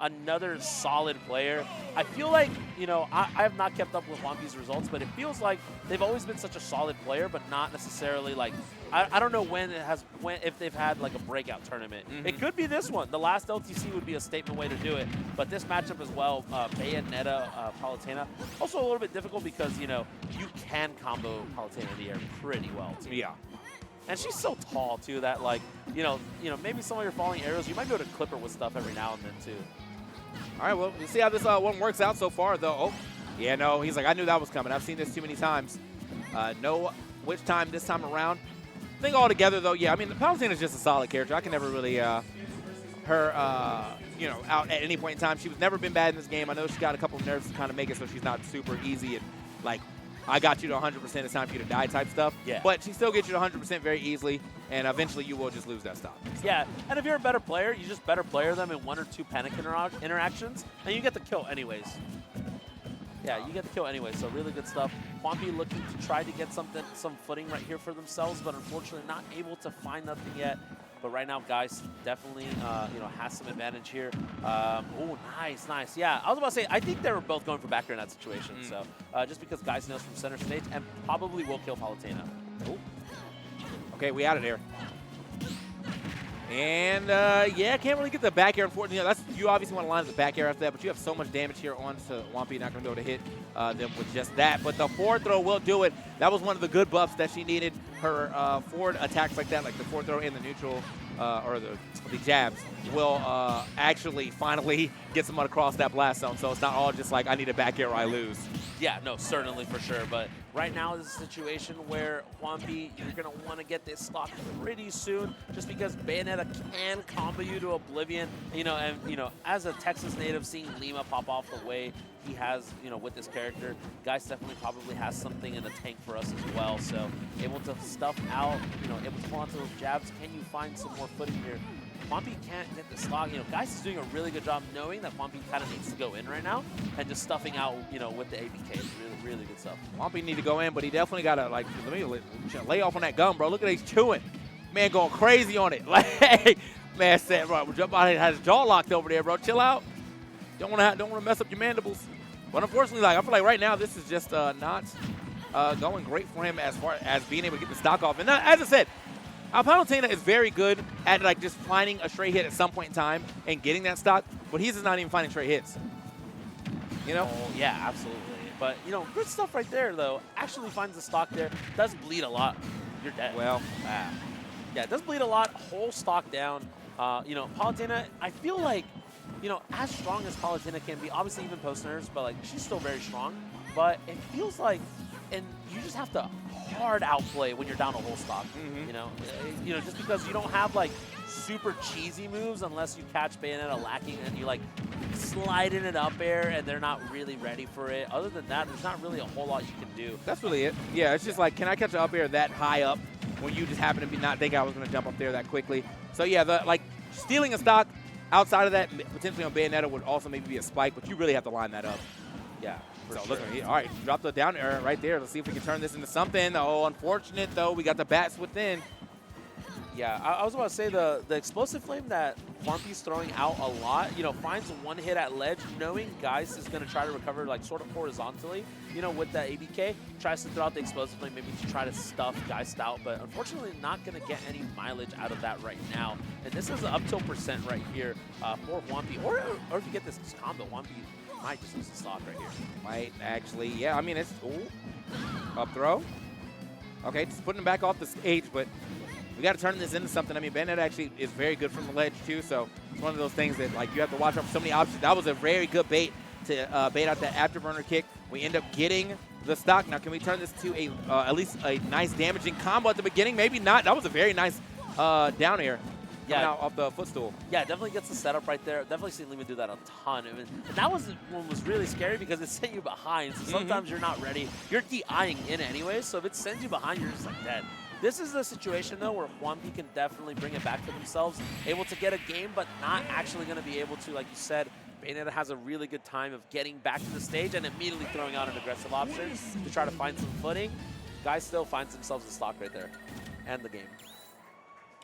another solid player. I feel like, you know, I have not kept up with Juanpi's results, but it feels like they've always been such a solid player, but not necessarily like, I don't know if they've had like a breakout tournament. It could be this one. The last LTC would be a statement way to do it, but this matchup as well, Bayonetta, Palutena, also a little bit difficult because, you know, you can combo Palutena in the air pretty well too. Yeah. And she's so tall too that, like, you know, maybe some of your falling arrows, you might be able to clip her with stuff every now and then too. All right, well, we'll see how this one works out so far, though. Oh, yeah, no, he's like, I knew that was coming. I've seen this too many times. Know which time this time around. I think altogether, though, yeah, I mean, Palutena is just a solid character. I can never really you know, out at any point in time. She's never been bad in this game. I know she's got a couple of nerves to kind of make it so she's not super easy and, like, I got you to 100%, it's time for you to die type stuff. Yeah. But she still gets you to 100% very easily, and eventually you will just lose that stock. So. Yeah, and if you're a better player, you just better player them in 1 or 2 panic interactions, and you get the kill anyways. Yeah, you get the kill anyway, so really good stuff. Juanpi looking to try to get some footing right here for themselves, but unfortunately not able to find nothing yet. But right now, Geist definitely, you know, has some advantage here. Oh, nice, nice. Yeah, I was about to say, I think they were both going for back air in that situation. So just because Geist knows from center stage and probably will kill Palutena. Oh. Okay, we out of there. And, yeah, can't really get the back air, unfortunately. You obviously want to line up the back air after that, but you have so much damage here onto Juanpi, not going to be able to hit them with just that. But the forward throw will do it. That was one of the good buffs that she needed. Her forward attacks like that, like the forward throw in the neutral, or the jabs, will actually finally get someone across that blast zone. So it's not all just like, I need a back air or I lose. Yeah, no, certainly for sure. But right now is a situation where Juanpi, you're going to want to get this stock pretty soon just because Bayonetta can combo you to oblivion. You know, and, you know, as a Texas native, seeing Lima pop off the way he has, you know, with this character, Geist definitely probably has something in the tank for us as well. So able to stuff out, you know, able to pull onto those jabs. Can you find some more footing here? Juanpi can't get the stock. You know, Geist is doing a really good job knowing that Juanpi kind of needs to go in right now and just stuffing out, you know, with the ABK. It's really, really good stuff. Juanpi need to go in, but he definitely got to, like, let me lay off on that gum, bro. Look at he's chewing. Man going crazy on it. Like, man said, bro, jump out here, has his jaw locked over there, bro. Chill out. Don't want to mess up your mandibles. But unfortunately, like, I feel like right now this is just not going great for him as far as being able to get the stock off. And as I said, Palutena is very good at, like, just finding a straight hit at some point in time and getting that stock, but he's just not even finding straight hits. You know? Oh, yeah, absolutely. But, you know, good stuff right there, though. Actually finds the stock there. Does bleed a lot. You're dead. Well, yeah, it does bleed a lot. Whole stock down. You know, Palutena, I feel like, you know, as strong as Palutena can be, obviously even post-nerves, but, like, she's still very strong. But it feels like, and you just have to hard outplay when you're down a whole stock. You know, just because you don't have like super cheesy moves unless you catch Bayonetta lacking and you like slide in an up air and they're not really ready for it. Other than that, there's not really a whole lot you can do. That's really it. Yeah, it's just like, can I catch an up air that high up when you just happen to be not think I was going to jump up there that quickly? So yeah, like stealing a stock outside of that potentially on Bayonetta would also maybe be a spike, but you really have to line that up. Yeah. So sure. Look, all right, drop the down air right there. Let's see if we can turn this into something. Oh, unfortunate though, we got the bats within. Yeah, I was about to say the explosive flame that Juanpi's throwing out a lot, you know, finds one hit at ledge, knowing Geist is going to try to recover like sort of horizontally, you know, with that ABK, tries to throw out the explosive flame maybe to try to stuff Geist out, but unfortunately not going to get any mileage out of that right now. And this is an up tilt percent right here for Juanpi, or if you get this combo, Juanpi might just lose the stock right here. Might actually, yeah, I mean, it's, up throw. Okay, just putting him back off the stage, but we got to turn this into something. I mean, Bayonetta actually is very good from the ledge, too, so it's one of those things that, like, you have to watch out for so many options. That was a very good bait to bait out that afterburner kick. We end up getting the stock. Now, can we turn this to a at least a nice damaging combo at the beginning? Maybe not. That was a very nice down air. Yeah, off the footstool. Yeah, definitely gets the setup right there. Definitely seen Lima do that a ton. I mean, and that was one was really scary because it sent you behind. So sometimes you're not ready. You're DIing in anyway, so if it sends you behind, you're just like dead. This is the situation, though, where Juanpi can definitely bring it back to themselves, able to get a game, but not actually going to be able to, like you said. Bayonetta has a really good time of getting back to the stage and immediately throwing out an aggressive option to try to find some footing. Guys still finds themselves a stock right there and the game.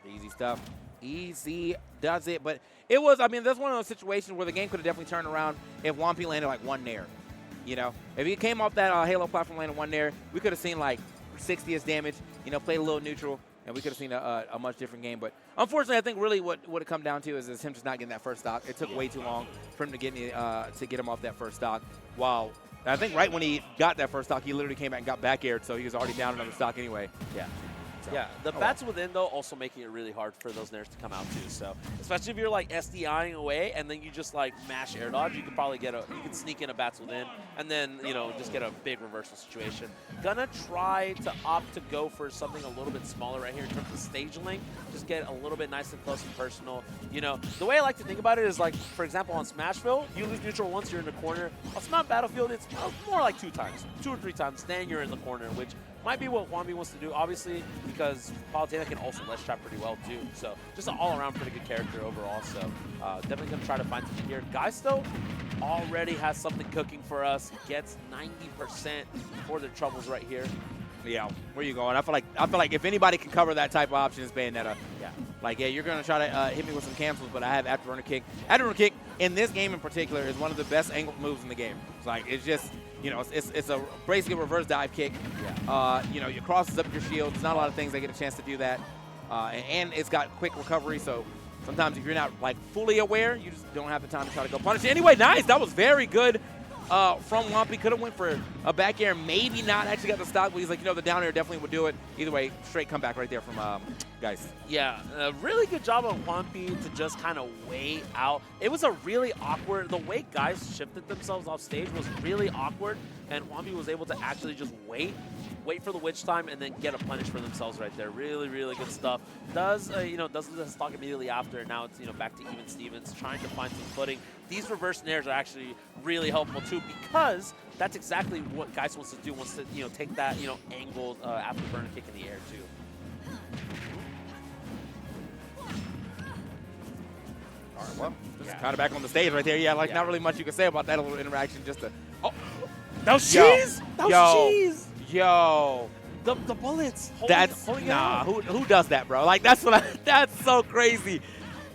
Easy stuff. Easy does it. But it was, I mean, that's one of those situations where the game could have definitely turned around if Juanpi landed like one nair. You know, if he came off that Halo platform landing one nair, we could have seen like 60th damage, you know, played a little neutral, and we could have seen a much different game. But unfortunately, I think really what it come down to is him just not getting that first stock. It took way too long for him to get him off that first stock. While I think right when he got that first stock, he literally came back and got back aired, so he was already down another stock anyway. Yeah. So, yeah, the bats within, though, also making it really hard for those nairs to come out, too. So, especially if you're, like, SDIing away and then you just, like, mash air dodge, you could probably you can sneak in a bats within and then, you know, just get a big reversal situation. Gonna try to opt to go for something a little bit smaller right here in terms of stage length. Just get a little bit nice and close and personal. You know, the way I like to think about it is, like, for example, on Smashville, you lose neutral once, you're in the corner. On Smart Battlefield, it's more like 2 times, 2 or 3 times, then you're in the corner, which might be what Juanpi wants to do, obviously, because Palutena can also ledge trap pretty well, too. So just an all-around pretty good character overall. So definitely going to try to find something here. Geist, though, already has something cooking for us. Gets 90% for their troubles right here. Yeah, where you going? I feel like if anybody can cover that type of option, it's Bayonetta. Yeah. Like, yeah, you're going to try to hit me with some cancels, but I have Afterburner Kick. Afterburner Kick, in this game in particular, is one of the best angled moves in the game. It's like, it's just, you know, it's a basically a reverse dive kick. Yeah. You know, it crosses up your shield. There's not a lot of things that get a chance to do that. And it's got quick recovery, so sometimes if you're not, like, fully aware, you just don't have the time to try to go punish it. Anyway, nice. That was very good. From Juanpi, could have went for a back air, maybe not actually got the stock, but he's like, you know, the down air definitely would do it. Either way, straight comeback right there from Geist. Yeah, a really good job on Juanpi to just kind of wait out. It was a really awkward, the way Geist shifted themselves off stage was really awkward, and Juanpi was able to actually just wait for the witch time, and then get a punish for themselves right there. Really, really good stuff. Does the stock immediately after, and now it's, you know, back to even Stevens, trying to find some footing. These reverse nairs are actually really helpful too, because that's exactly what Geist wants to do. Wants to, you know, take that, you know, angled afterburner kick in the air too. All right, well, just kind of back on the stage right there. Yeah, like not really much you can say about that little interaction. Just to, that was cheese. That was cheese. Yo. The bullets. Holding nah. Who does that, bro? Like that's so crazy.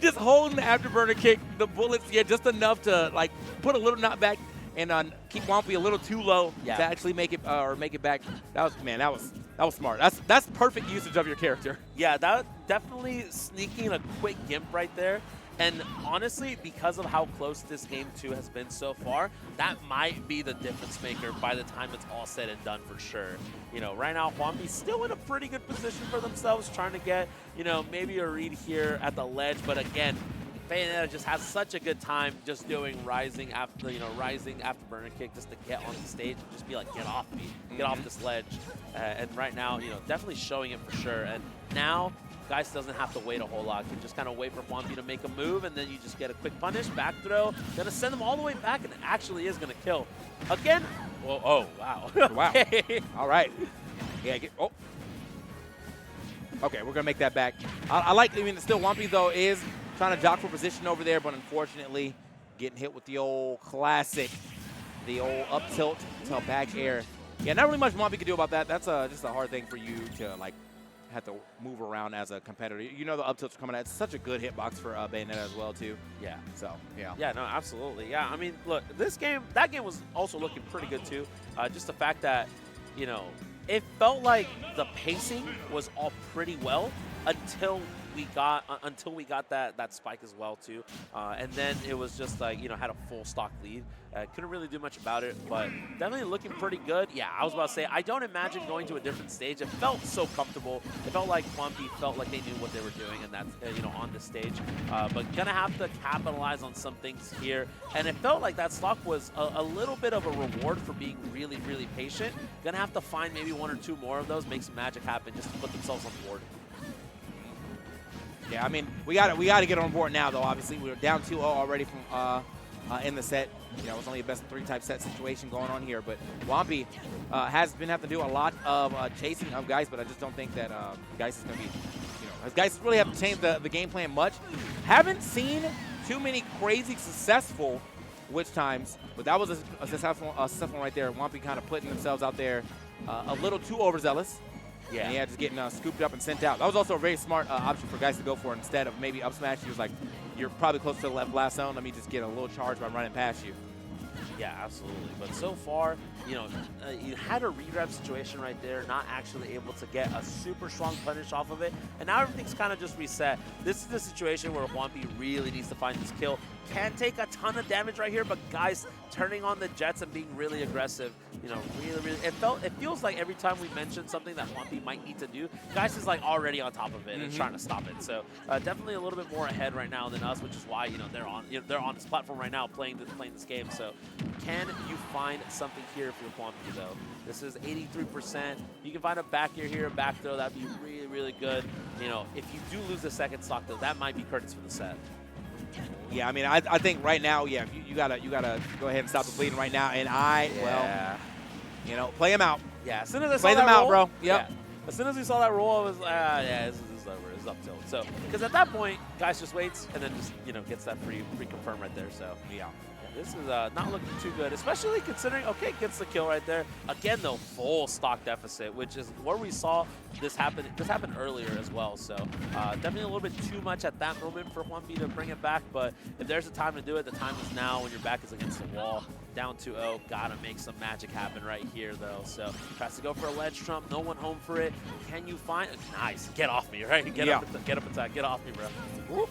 Just holding the afterburner kick, the bullets, yeah, just enough to like put a little knockback and keep Juanpi a little too low to actually make it back. That was smart. That's perfect usage of your character. Yeah, that definitely sneaking a quick gimp right there. And honestly, because of how close this game 2 has been so far, that might be the difference maker by the time it's all said and done for sure. You know, right now, Juanpi's still in a pretty good position for themselves, trying to get, you know, maybe a read here at the ledge. But again, Bayonetta just has such a good time just doing rising afterburner kick just to get on the stage and just be like, get off me, get off this ledge. And right now, you know, definitely showing it for sure. And now, Geist doesn't have to wait a whole lot. You can just kind of wait for Juanpi to make a move, and then you just get a quick punish, back throw. Gonna send them all the way back, and it actually is gonna kill. Again, well, oh, wow. Wow. All right. Yeah, okay, we're gonna make that back. I like, I mean, still Juanpi, though, is trying to jock for position over there, but unfortunately, getting hit with the old classic, the old up tilt to back air. Yeah, not really much Juanpi can do about that. That's just a hard thing for you to, like, have to move around as a competitor. You know the up tilts are coming at. It's such a good hitbox for Bayonetta as well, too. Yeah. So, yeah. Yeah, no, absolutely. Yeah, I mean, look, that game was also looking pretty good, too. Just the fact that, you know, it felt like the pacing was all pretty well until we got that spike as well too, and then it was just like, you know, had a full stock lead. Couldn't really do much about it, but definitely looking pretty good. Yeah, I was about to say, I don't imagine going to a different stage. It felt so comfortable. It felt like Juanpi felt like they knew what they were doing, and that's you know, on the stage. But gonna have to capitalize on some things here, and it felt like that stock was a little bit of a reward for being really, really patient. Gonna have to find maybe 1 or 2 more of those, make some magic happen, just to put themselves on board. Yeah, I mean, we got to get on board now, though. Obviously, we were down 2-0 already from in the set. You know, it was only a best-of-3 type set situation going on here. But Juanpi has been having to do a lot of chasing of Geist, but I just don't think that Geist is going to be, you know, Geist really haven't changed the game plan much. Haven't seen too many crazy successful witch times, but that was a successful one right there. Juanpi kind of putting themselves out there a little too overzealous. Yeah. And just getting scooped up and sent out. That was also a very smart option for guys to go for. Instead of maybe up smash, he was like, you're probably close to the left blast zone. Let me just get a little charge by running past you. Yeah, absolutely. But so far, you had a regrab situation right there, not actually able to get a super strong punish off of it. And now everything's kind of just reset. This is the situation where Juanpi really needs to find this kill. Can take a ton of damage right here, but Geist turning on the jets and being really aggressive, really, it feels like every time we mention something that Juanpi might need to do, Geist is like already on top of it and trying to stop it. So definitely a little bit more ahead right now than us, which is why they're on this platform right now playing this game. So can you find something here for Juanpi though? This is 83%. You can find a back air here, a back throw. That'd be really, really good. If you do lose the second stock though, that might be curtains for the set. Yeah, I mean, I think right now, yeah, you gotta go ahead and stop the bleeding right now. And play him out. Yeah, as soon as I saw play that them out, roll, bro. Yep. Yeah. As soon as we saw that roll, I was this is over. It's up tilt. So, because at that point, Geist just waits and then just gets that free confirm right there. So yeah. This is not looking too good, especially considering, okay, gets the kill right there. Again, though, full stock deficit, which is where we saw this happen. This happened earlier as well, so definitely a little bit too much at that moment for Juanpi to bring it back. But if there's a time to do it, the time is now when your back is against the wall. Down 2-0, gotta make some magic happen right here, though. So tries to go for a ledge trump, no one home for it. Can you find? Nice, get off me, right? Get up attack, get off me, bro. Whoop.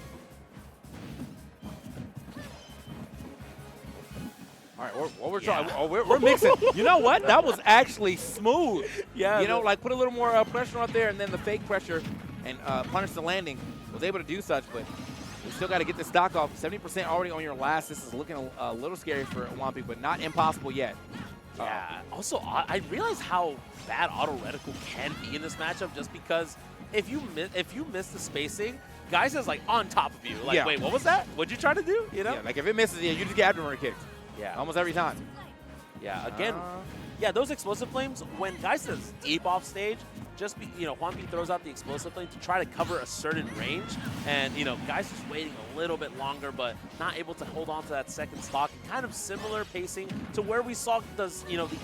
All right, we're trying. Oh, we're mixing. You know what? That was actually smooth. Yeah. Like put a little more pressure up there, and then the fake pressure, and punish the landing. Was able to do such, but we still got to get the stock off. 70% already on your last. This is looking a little scary for Juanpi, but not impossible yet. Yeah. Also, I realize how bad auto reticle can be in this matchup, just because if you miss the spacing, Geist is like on top of you. Like, wait, what was that? What'd you try to do? Yeah, like if it misses, you just get abdomen kicks. Yeah. Almost every time. Yeah, again, those explosive flames, when Geist is deep off stage, Juanpi throws out the explosive flame to try to cover a certain range, and, Geist is waiting a little bit longer, but not able to hold on to that second stock. And kind of similar pacing to where we saw the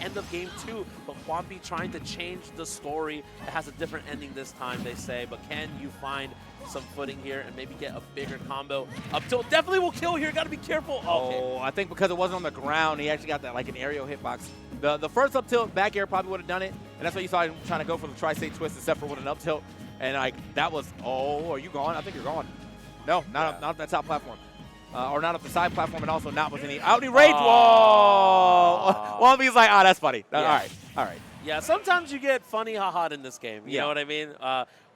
end of game 2, but Juanpi trying to change the story. It has a different ending this time, they say, but can you find some footing here and maybe get a bigger combo? Up tilt definitely will kill here. Got to be careful. Oh, I think because it wasn't on the ground, he actually got that like an aerial hitbox. The first up tilt back air probably would have done it, and that's why you saw him trying to go for the tri-state twist except for with an up tilt. And like that was, are you gone? I think you're gone. No, not up that top platform. Or not up the side platform, and also not with any rage wall. Juanpi's like, that's funny. Yeah. All right. Yeah, sometimes you get funny ha-ha in this game. You know what I mean?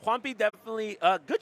Juanpi definitely good